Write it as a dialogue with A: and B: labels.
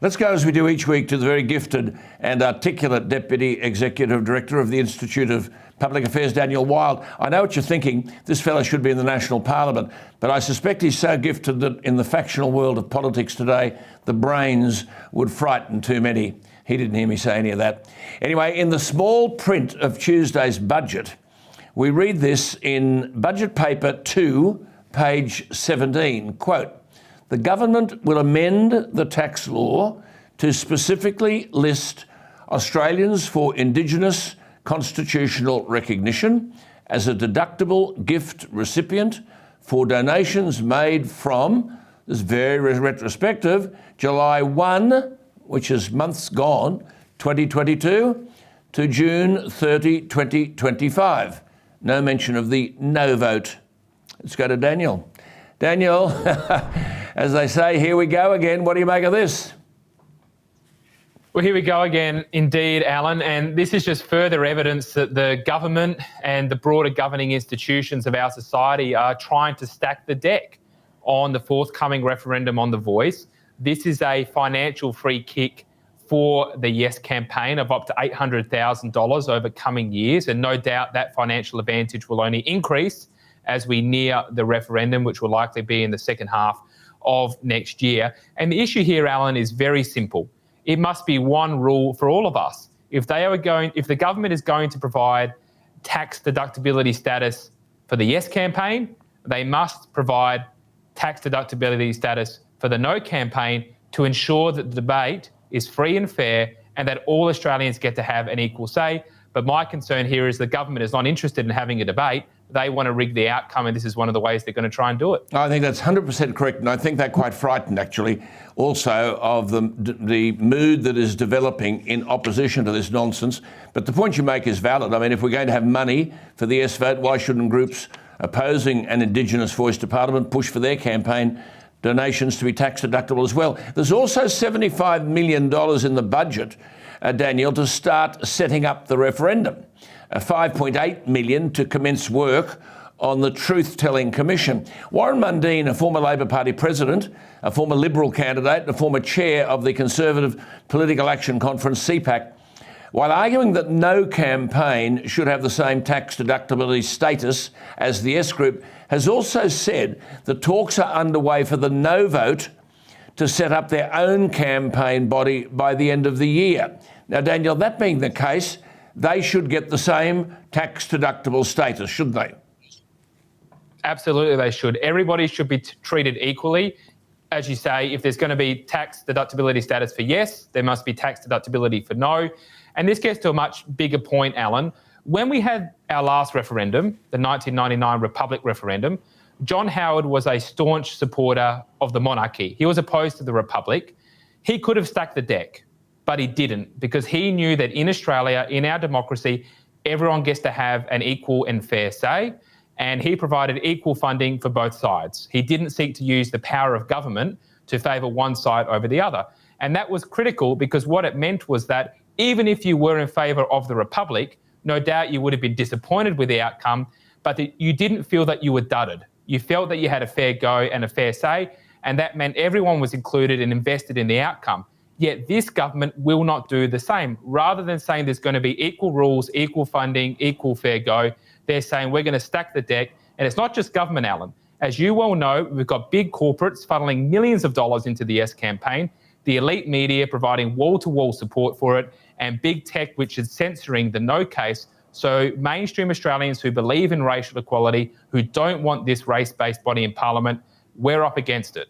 A: Let's go, as we do each week, to the very gifted and articulate Deputy Executive Director of the Institute of Public Affairs, Daniel Wild. I know what you're thinking. This fellow should be in the National Parliament, but I suspect he's so gifted that in the factional world of politics today, the brains would frighten too many. He didn't hear me say any of that. Anyway, in the small print of Tuesday's budget, we read this in Budget Paper 2, page 17, quote, "The government will amend the tax law to specifically list Australians for Indigenous constitutional recognition as a deductible gift recipient for donations made from," this is very retrospective, July 1, which is months gone, 2022, to June 30, 2025. No mention of the no vote. Let's go to Daniel. Daniel, as they say, here we go again. What do you make of this?
B: Well, here we go again, indeed, Alan, and this is just further evidence that the government and the broader governing institutions of our society are trying to stack the deck on the forthcoming referendum on the voice. This is a financial free kick for the Yes campaign of up to $800,000 over coming years, and no doubt that financial advantage will only increase as we near the referendum, which will likely be in the second half of next year. And the issue here, Alan, is very simple. It must be one rule for all of us. If the government is going to provide tax deductibility status for the Yes campaign, they must provide tax deductibility status for the No campaign to ensure that the debate is free and fair and that all Australians get to have an equal say. But my concern here is the government is not interested in having a debate. They want to rig the outcome, and this is one of the ways they're going to try and do it.
A: I think that's 100% correct, and I think they're quite frightened, actually, also of the mood that is developing in opposition to this nonsense. But the point you make is valid. I mean, if we're going to have money for the Yes vote, why shouldn't groups opposing an Indigenous voice to Parliament push for their campaign donations to be tax deductible as well? There's also $75 million in the budget, Daniel, to start setting up the referendum. $5.8 million to commence work on the Truth-Telling Commission. Warren Mundine, a former Labor Party president, a former Liberal candidate, and a former chair of the Conservative Political Action Conference, CPAC, while arguing that no campaign should have the same tax deductibility status as the Yes group, has also said that talks are underway for the No vote to set up their own campaign body by the end of the year. Now, Daniel, that being the case, they should get the same tax deductible status, shouldn't they?
B: Absolutely, they should. Everybody should be treated equally. As you say, if there's going to be tax deductibility status for Yes, there must be tax deductibility for No. And this gets to a much bigger point, Alan. When we had our last referendum, the 1999 Republic referendum, John Howard was a staunch supporter of the monarchy. He was opposed to the Republic. He could have stacked the deck, but he didn't, because he knew that in Australia, in our democracy, everyone gets to have an equal and fair say, and he provided equal funding for both sides. He didn't seek to use the power of government to favour one side over the other. And that was critical, because what it meant was that even if you were in favour of the Republic, no doubt you would have been disappointed with the outcome, but that you didn't feel that you were dudded. You felt that you had a fair go and a fair say, and that meant everyone was included and invested in the outcome. Yet this government will not do the same. Rather than saying there's going to be equal rules, equal funding, equal fair go, they're saying we're going to stack the deck. And it's not just government, Alan. As you well know, we've got big corporates funneling millions of dollars into the Yes campaign, the elite media providing wall-to-wall support for it, and big tech, which is censoring the No case. So mainstream Australians who believe in racial equality, who don't want this race-based body in Parliament, we're up against it.